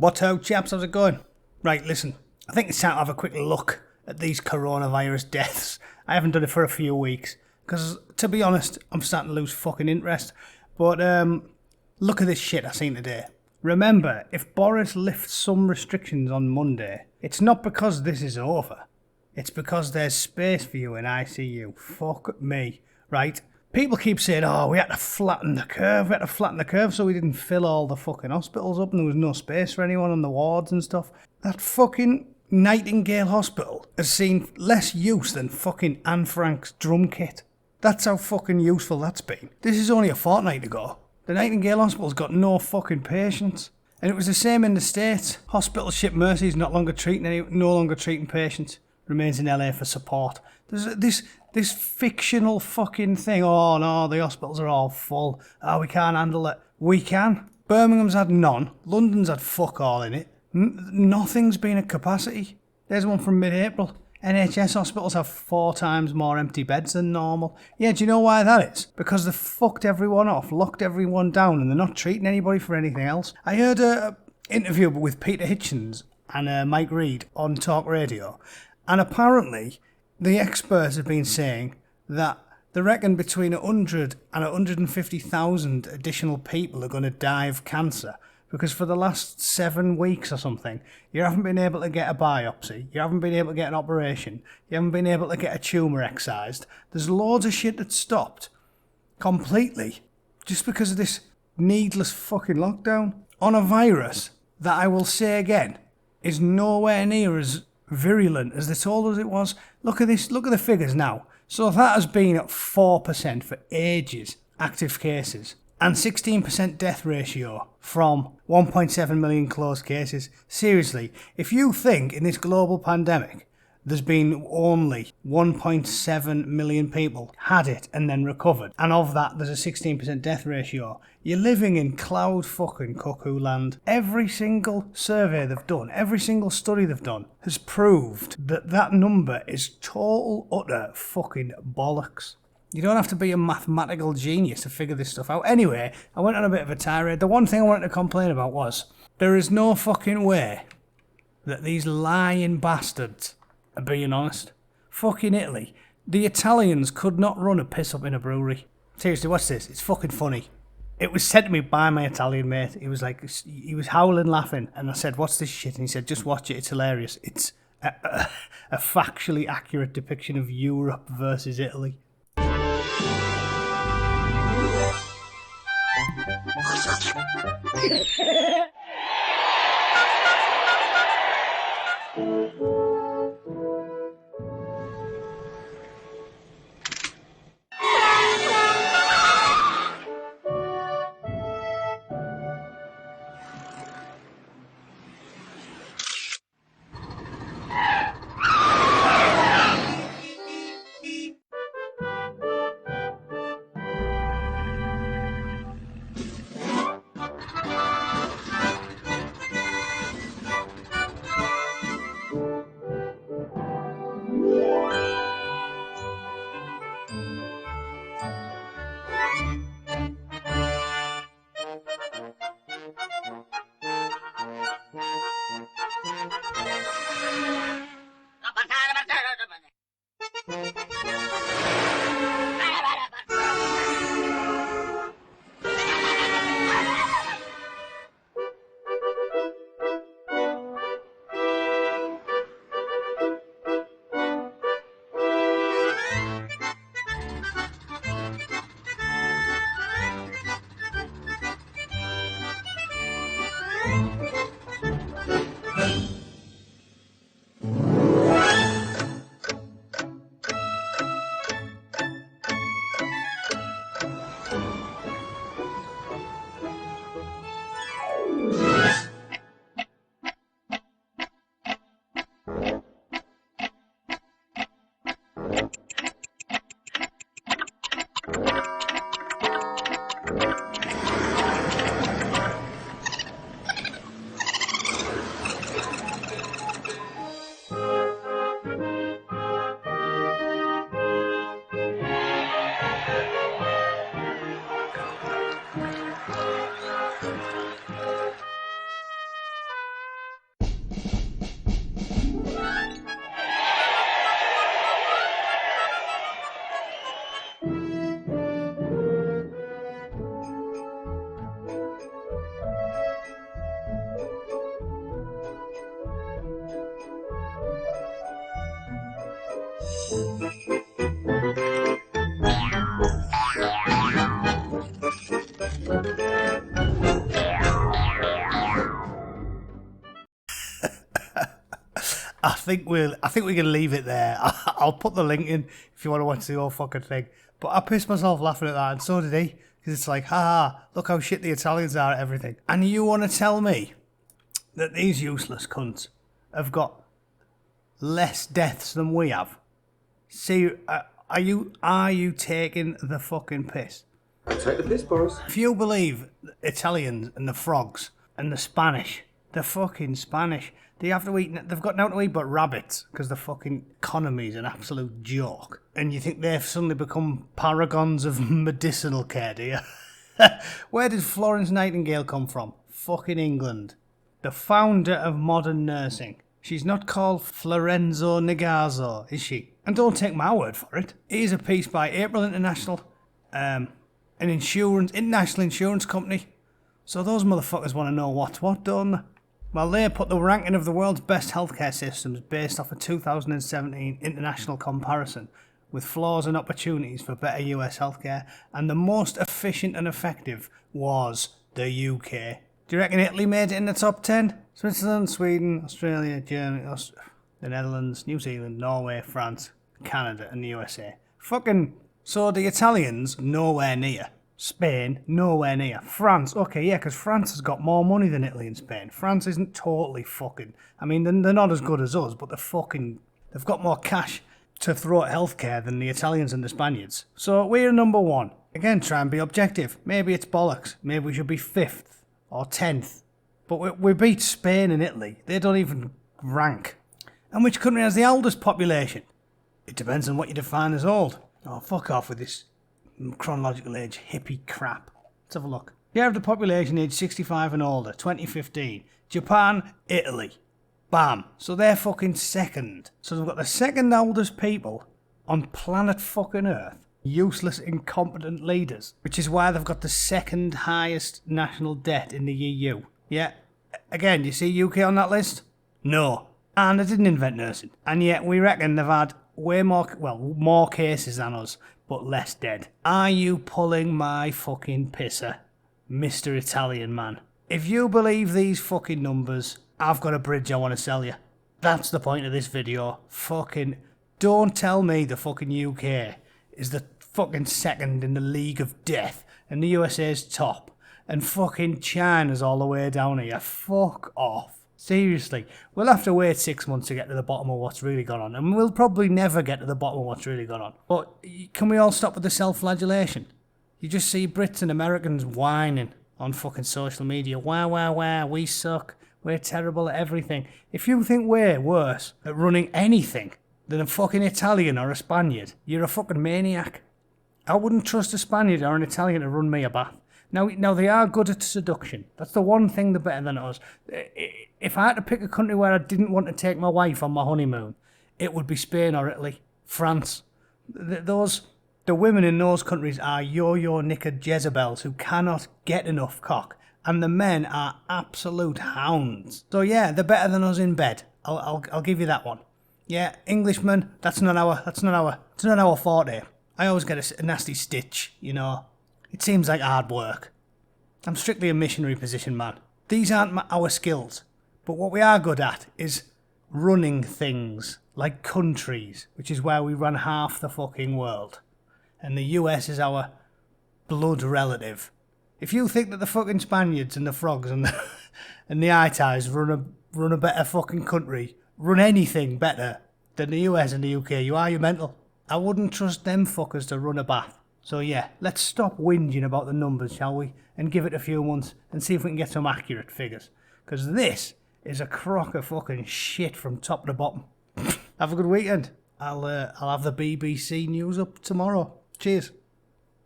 What's up, chaps? How's it going? Right, listen, I think it's time to have a quick look at these coronavirus deaths. I haven't done it for a few weeks, because, to be honest, I'm starting to lose fucking interest. But, look at this shit I seen today. Remember, if Boris lifts some restrictions on Monday, it's not because this is over. It's because there's space for you in ICU. Fuck me, right? People keep saying, oh, we had to flatten the curve so we didn't fill all the fucking hospitals up and there was no space for anyone on the wards and stuff. That fucking Nightingale Hospital has seen less use than fucking Anne Frank's drum kit. That's how fucking useful that's been. This is only a fortnight ago. The Nightingale Hospital's got no fucking patients. And it was the same in the States. Hospital ship Mercy's no longer treating patients. Remains in LA for support. There's this fictional fucking thing. Oh no, the hospitals are all full. Oh, we can't handle it. We can. Birmingham's had none. London's had fuck all in it. Nothing's been at capacity. There's one from mid-April. NHS hospitals have 4 times more empty beds than normal. Yeah, do you know why that is? Because they've fucked everyone off, locked everyone down, and they're not treating anybody for anything else. I heard an interview with Peter Hitchens and Mike Reid on Talk Radio, and apparently the experts have been saying that they reckon between 100 and 150,000 additional people are going to die of cancer. Because for the last 7 weeks or something, you haven't been able to get a biopsy, you haven't been able to get an operation, you haven't been able to get a tumour excised. There's loads of shit that's stopped completely just because of this needless fucking lockdown on a virus that, I will say again, is nowhere near as virulent as they told us it was. Look at this, look at the figures now. So that has been at 4% for ages, active cases, and 16% death ratio from 1.7 million closed cases. Seriously, if you think in this global pandemic there's been only 1.7 million people had it and then recovered, and of that there's a 16% death ratio, you're living in cloud fucking cuckoo land. Every single survey they've done, every single study they've done has proved that that number is total utter fucking bollocks. You don't have to be a mathematical genius to figure this stuff out. Anyway, I went on a bit of a tirade. The one thing I wanted to complain about was, there is no fucking way that these lying bastards are being honest. Fucking Italy. The Italians could not run a piss up in a brewery. Seriously, what's this? It's fucking funny. It was sent to me by my Italian mate. He was howling laughing, and I said, what's this shit? And he said, just watch it, it's hilarious. It's a factually accurate depiction of Europe versus Italy. I think we can leave it there. I'll put the link in if you want to watch the whole fucking thing. But I pissed myself laughing at that, and so did he. Because it's like, haha, look how shit the Italians are at everything. And you want to tell me that these useless cunts have got less deaths than we have? See, are you taking the fucking piss? I take the piss, Boris. If you believe the Italians and the frogs and the Spanish, the fucking Spanish, they've got nothing to eat but rabbits because the fucking economy's an absolute joke. And you think they've suddenly become paragons of medicinal care, do you? Where did Florence Nightingale come from? Fucking England. The founder of modern nursing. She's not called Florenzo Negazzo, is she? And don't take my word for it. Here's a piece by April International, an international insurance company. So those motherfuckers want to know what's what, don't they? Well, they put the ranking of the world's best healthcare systems based off a 2017 international comparison with flaws and opportunities for better US healthcare, and the most efficient and effective was the UK. Do you reckon Italy made it in the top 10? Switzerland, Sweden, Australia, Germany, the Netherlands, New Zealand, Norway, France, Canada and the USA. So the Italians, nowhere near. Spain, nowhere near. France, okay, yeah, because France has got more money than Italy and Spain. France isn't totally fucking... I mean, they're not as good as us, but they've got more cash to throw at healthcare than the Italians and the Spaniards. So we're number one. Again, try and be objective. Maybe it's bollocks. Maybe we should be 5th or 10th. But we beat Spain and Italy. They don't even rank. And which country has the oldest population? It depends on what you define as old. Oh, fuck off with this chronological age hippie crap. Let's have a look. You have the population age 65 and older, 2015. Japan, Italy. Bam. So they're fucking second. So they've got the second oldest people on planet fucking Earth. Useless, incompetent leaders. Which is why they've got the second highest national debt in the EU. Yeah. Again, do you see UK on that list? No. And they didn't invent nursing. And yet we reckon they've had more cases than us, but less dead. Are you pulling my fucking pisser, Mr. Italian man? If you believe these fucking numbers, I've got a bridge I want to sell you. That's the point of this video. Fucking don't tell me the fucking UK is the fucking second in the league of death and the USA's top and fucking China's all the way down here. Fuck off. Seriously, we'll have to wait 6 months to get to the bottom of what's really gone on, and we'll probably never get to the bottom of what's really gone on. But can we all stop with the self-flagellation? You just see Brits and Americans whining on fucking social media. Wow, we suck. We're terrible at everything. If you think we're worse at running anything than a fucking Italian or a Spaniard, you're a fucking maniac. I wouldn't trust a Spaniard or an Italian to run me a bath. Now they are good at seduction. That's the one thing they're better than us. If I had to pick a country where I didn't want to take my wife on my honeymoon, it would be Spain or Italy, France. The women in those countries are yo-yo knickered Jezebels who cannot get enough cock, and the men are absolute hounds. So yeah, they're better than us in bed. I'll give you that one. Yeah, Englishmen, that's not our forte. I always get a nasty stitch, you know. It seems like hard work. I'm strictly a missionary position man. These aren't our skills. But what we are good at is running things like countries, which is where we run half the fucking world. And the US is our blood relative. If you think that the fucking Spaniards and the frogs and the Itais run a better fucking country, run anything better than the US and the UK, you mental. I wouldn't trust them fuckers to run a bath. So yeah, let's stop whinging about the numbers, shall we? And give it a few months and see if we can get some accurate figures. Because this is a crock of fucking shit from top to bottom. Have a good weekend. I'll have the BBC news up tomorrow. Cheers.